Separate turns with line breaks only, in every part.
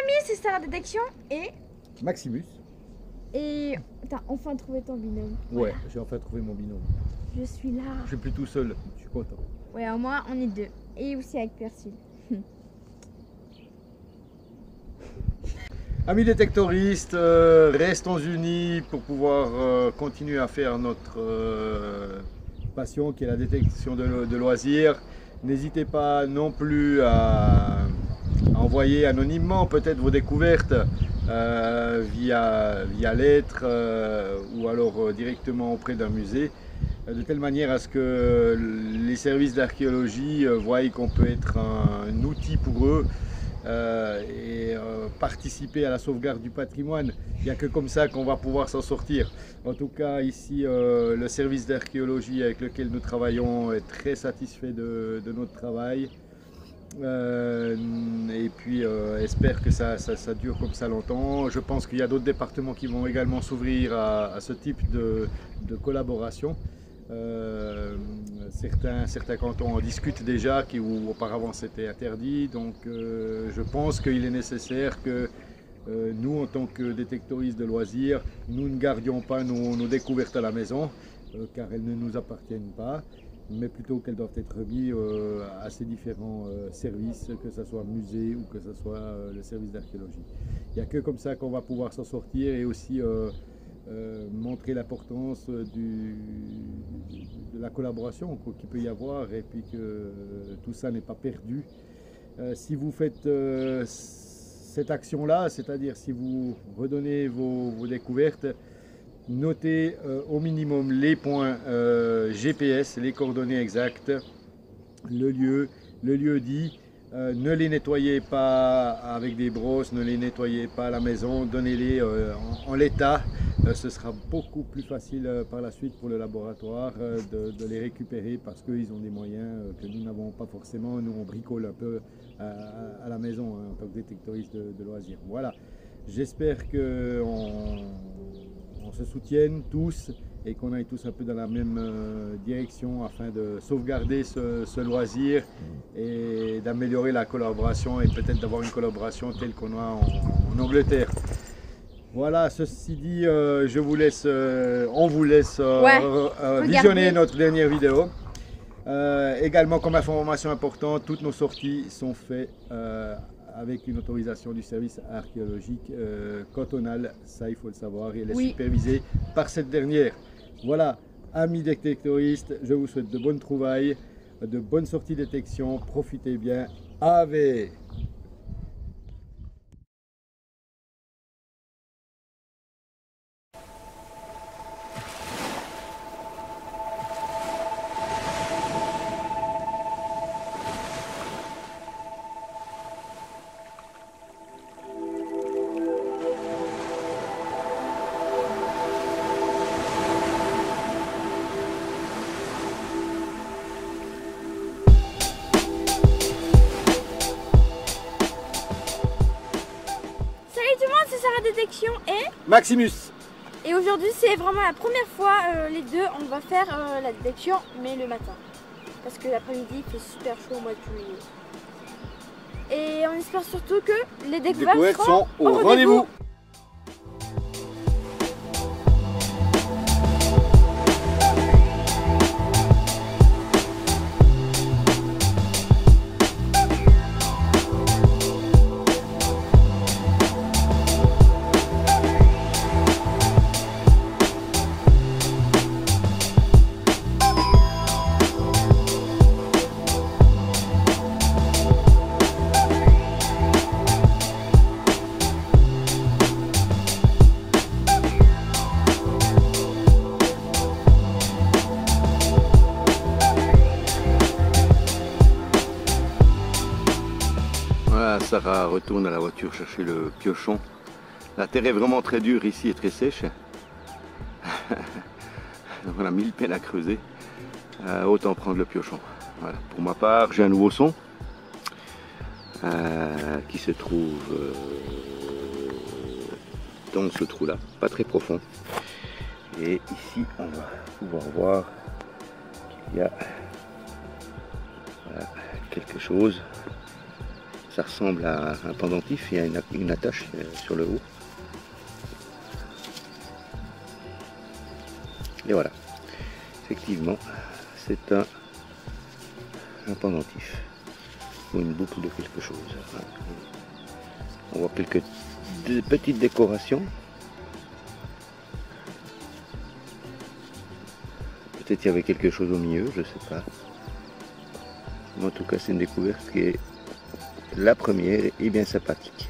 amis, c'est Sarah Détection et...
Maximus.
Et t'as enfin trouvé ton binôme.
Ouais, j'ai enfin trouvé mon binôme.
Je suis là.
Je suis plus tout seul, je suis content.
Ouais, au moins on est deux. Et aussi avec Persil.
Amis détectoristes, restons unis pour pouvoir continuer à faire notre passion qui est la détection de loisirs. N'hésitez pas non plus à envoyer anonymement peut-être vos découvertes via lettre ou alors directement auprès d'un musée, de telle manière à ce que les services d'archéologie voient qu'on peut être un outil pour eux et participer à la sauvegarde du patrimoine. Il n'y a que comme ça qu'on va pouvoir s'en sortir. En tout cas, ici, le service d'archéologie avec lequel nous travaillons est très satisfait de notre travail. Et puis espère que ça dure comme ça longtemps. Je pense qu'il y a d'autres départements qui vont également s'ouvrir à ce type de collaboration. Certains cantons en discutent déjà, où auparavant c'était interdit, donc je pense qu'il est nécessaire que nous, en tant que détectoristes de loisirs, nous ne gardions pas nos découvertes à la maison, car elles ne nous appartiennent pas, mais plutôt qu'elles doivent être remises à ces différents services, que ce soit musée ou que ce soit le service d'archéologie. Il n'y a que comme ça qu'on va pouvoir s'en sortir et aussi montrer l'importance de la collaboration qu'il peut y avoir et puis que tout ça n'est pas perdu. Si vous faites cette action-là, c'est-à-dire si vous redonnez vos découvertes, notez au minimum les points GPS, les coordonnées exactes, le lieu dit. Ne les nettoyez pas avec des brosses, ne les nettoyez pas à la maison, donnez-les en l'état. Ce sera beaucoup plus facile par la suite pour le laboratoire de les récupérer parce qu'ils ont des moyens que nous n'avons pas forcément. Nous, on bricole un peu à la maison en tant que détectoriste de loisirs. Voilà, j'espère qu'on se soutienne tous et qu'on aille tous un peu dans la même direction afin de sauvegarder ce loisir et d'améliorer la collaboration et peut-être d'avoir une collaboration telle qu'on a en Angleterre. Voilà, ceci dit, on vous laisse visionner notre dernière vidéo. Également, comme information importante, toutes nos sorties sont faites avec une autorisation du service archéologique cantonal, ça il faut le savoir, et elle est supervisée par cette dernière. Voilà, amis détectoristes, je vous souhaite de bonnes trouvailles, de bonnes sorties détection, profitez bien, Ave!
Détection et
Maximus.
Et aujourd'hui c'est vraiment la première fois les deux on va faire la détection mais le matin parce que l'après-midi il fait super chaud au mois de juillet et on espère surtout que les découvertes
sont au rendez-vous.
Voilà, Sarah retourne à la voiture chercher le piochon. La terre est vraiment très dure ici et très sèche. Donc on a 1000 peines à creuser. Autant prendre le piochon. Voilà. Pour ma part, j'ai un nouveau son qui se trouve dans ce trou là, pas très profond. Et ici, on va pouvoir voir qu'il y a quelque chose. ça ressemble à un pendentif, il y a une attache sur le haut. Et voilà, effectivement, c'est un pendentif ou une boucle de quelque chose. On voit quelques petites décorations. Peut-être il y avait quelque chose au milieu, je ne sais pas. Mais en tout cas, c'est une découverte qui est la première et bien sympathique.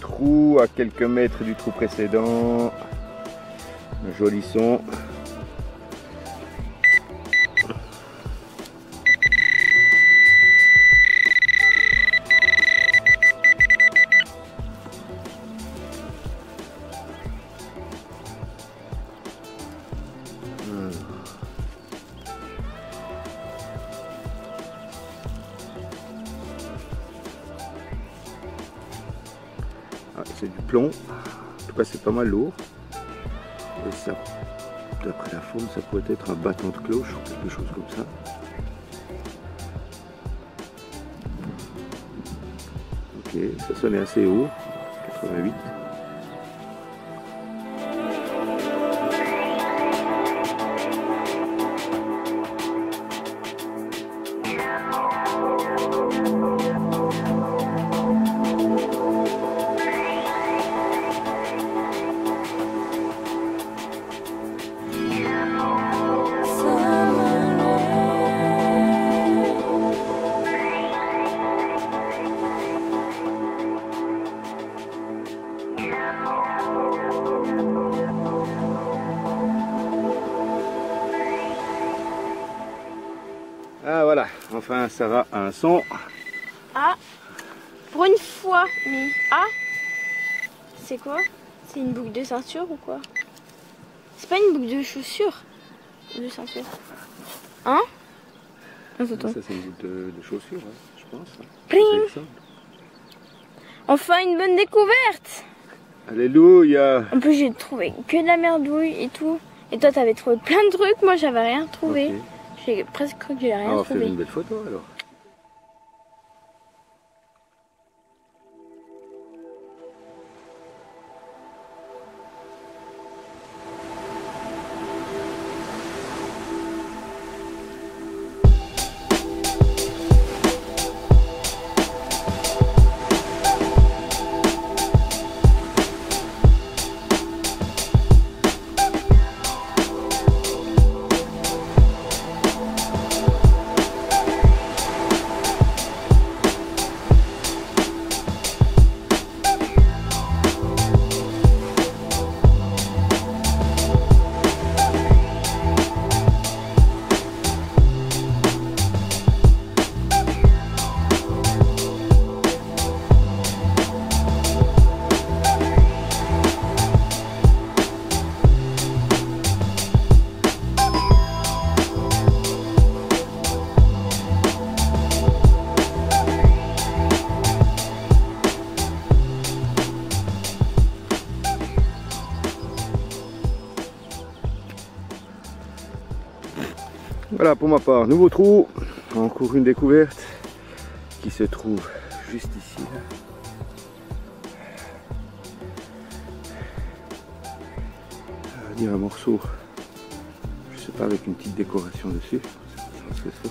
Trou à quelques mètres du trou précédent, un joli son. C'est du plomb, en tout cas c'est pas mal lourd. Et ça, d'après la forme, ça pourrait être un bâton de cloche ou quelque chose comme ça. Ok, ça sonnait assez haut, 88. Ah voilà, enfin Sarah a un son.
Ah, pour une fois, mais ah, c'est quoi? C'est une boucle de ceinture ou quoi? C'est pas une boucle de chaussure? De ceinture? Hein?
Ça c'est une boucle de chaussure, hein, je pense.
Pling. Enfin une bonne découverte!
Alléluia!
En plus j'ai trouvé que de la merdouille et tout. Et toi t'avais trouvé plein de trucs, moi j'avais rien trouvé.
Okay.
J'ai presque cru que j'avais rien
trouvé. On va
trouvé.
faire une belle photo alors. Voilà pour ma part, nouveau trou, encore une découverte qui se trouve juste ici. Là. On va dire un morceau, je sais pas, avec une petite décoration dessus, je sais pas ce que c'est.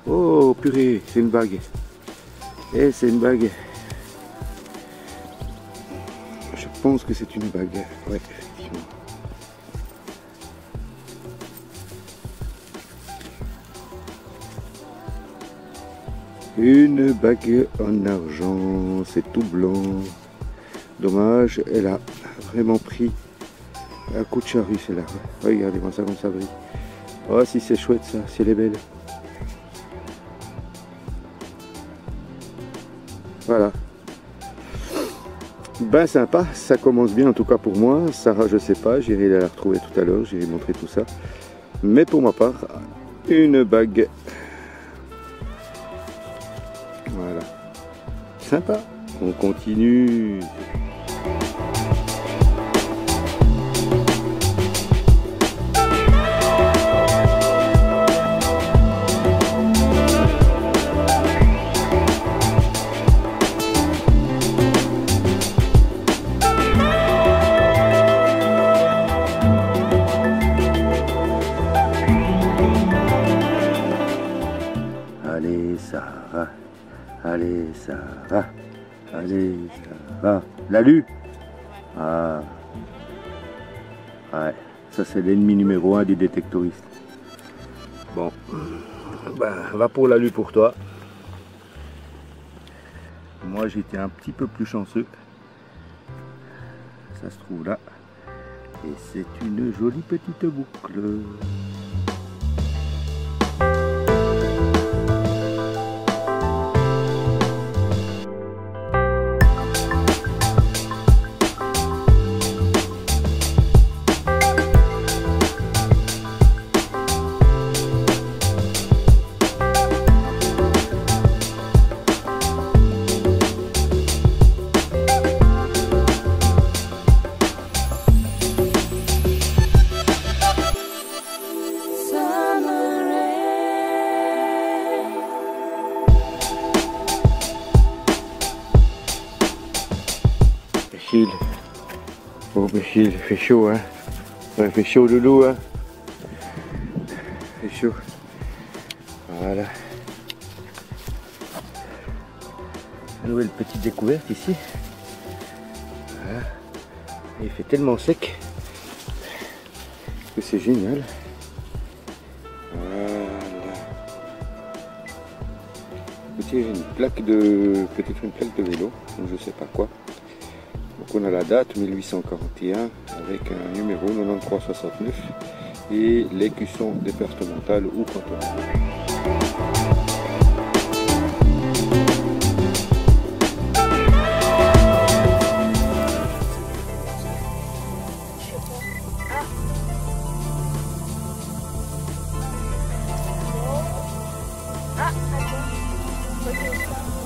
Oh purée, c'est une bague. Et c'est une bague. Je pense que c'est une bague. Ouais, effectivement. Une bague en argent, c'est tout blanc. Dommage, elle a vraiment pris un coup de charrue celle-là. Regardez-moi ça comme ça brille. Oh si c'est chouette ça, si elle est belle. Voilà. Ben sympa, ça commence bien en tout cas pour moi. Sarah je sais pas, j'irai la retrouver tout à l'heure, j'irai montrer tout ça. Mais pour ma part, une bague. Voilà. Sympa. On continue. Allez Sarah, allez Sarah, allez Sarah. Lalu? Ah. Ouais, ça c'est l'ennemi numéro 1 des détectoristes. Bon, ben, va pour Lalu pour toi. Moi j'étais un petit peu plus chanceux. Ça se trouve là. Et c'est une jolie petite boucle. Oh Béchil, il fait chaud hein. Ouais, il fait chaud loulou hein. Il fait chaud. Voilà. Une nouvelle petite découverte ici. Voilà. Et il fait tellement sec que c'est génial. Voilà. Peut-être une plaque de vélo, je sais pas quoi. Donc on a la date 1841 avec un numéro 9369 et l'écusson départemental ou cantonal.
Ah, attends.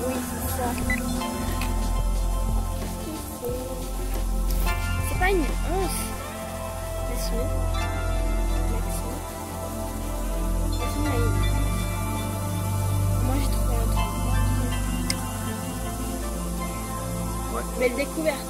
Oui, c'est ça. C'est pas une once. Laisse-le. Laisse-le. Moi j'ai trouvé un truc.
Ouais.
Belle découverte.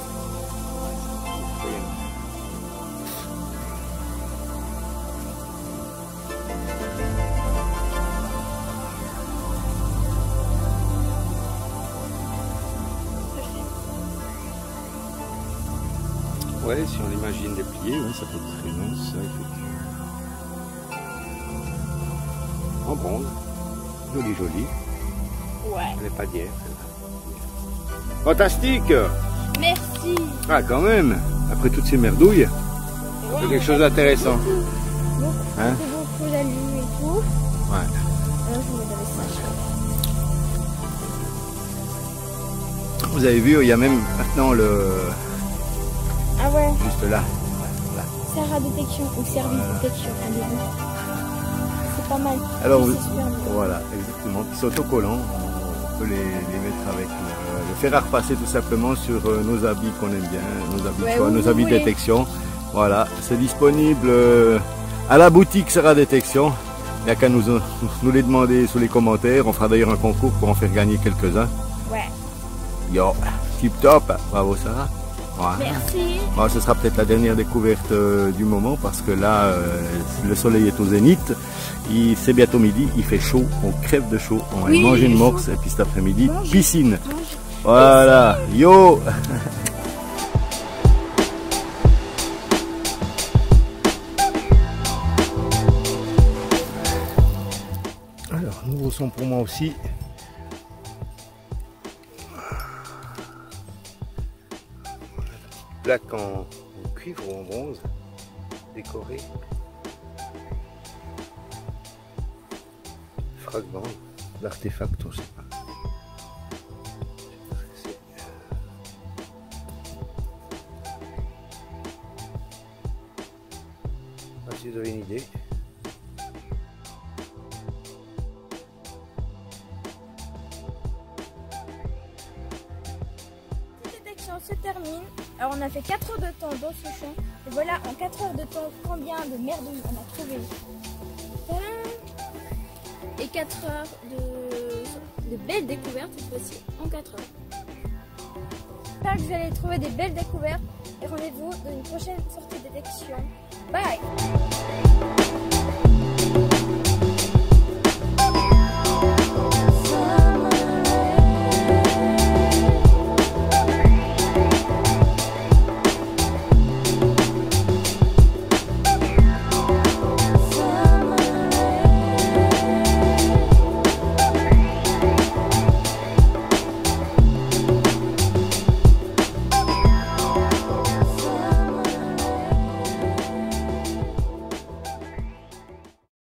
Ouais, si on imagine déplié, ouais, ça peut être très mince, ça, effectivement. En bronze, joli joli.
Ouais.
Elle n'est pas d'hier, celle-là. Fantastique!
Merci.
Ah, quand même, après toutes ces merdouilles,
Ouais,
c'est quelque chose d'intéressant. Hein?
Beaucoup la lune et tout.
Ouais.
Je me savais ça.
Vous avez vu, il y a même maintenant le...
Ah ouais.
Juste là.
Sarah détection ou service détection. C'est pas mal.
Alors,
C'est super bien.
voilà, exactement. Ils sont autocollants.
On peut les mettre avec le fer à repasser tout simplement sur nos habits qu'on aime bien, nos habits de choix, nos habits de détection. Voilà, c'est disponible à la boutique Serra Détection. Il n'y a qu'à nous les demander sous les commentaires. On fera d'ailleurs un concours pour en faire gagner quelques-uns.
Ouais.
Yo, tip top, bravo Sarah. Voilà.
Merci.
Bon, ce sera peut-être la dernière découverte du moment parce que là, le soleil est au zénith. C'est bientôt midi, il fait chaud, on crève de chaud. On va aller manger une morse et puis cet après-midi, piscine. Voilà, yo. Alors, nouveau son pour moi aussi. Plaque en cuivre ou en bronze, décoré. Fragment d'artefact, on ne sait pas. Si vous avez une idée.
Se termine. Alors on a fait 4 heures de temps dans ce champ. Et voilà en 4 heures de temps combien de merdouilles on a trouvé. Et 4 heures de belles découvertes cette fois-ci en 4 heures. J'espère que vous allez trouver des belles découvertes et rendez-vous dans une prochaine sortie de détection. Bye!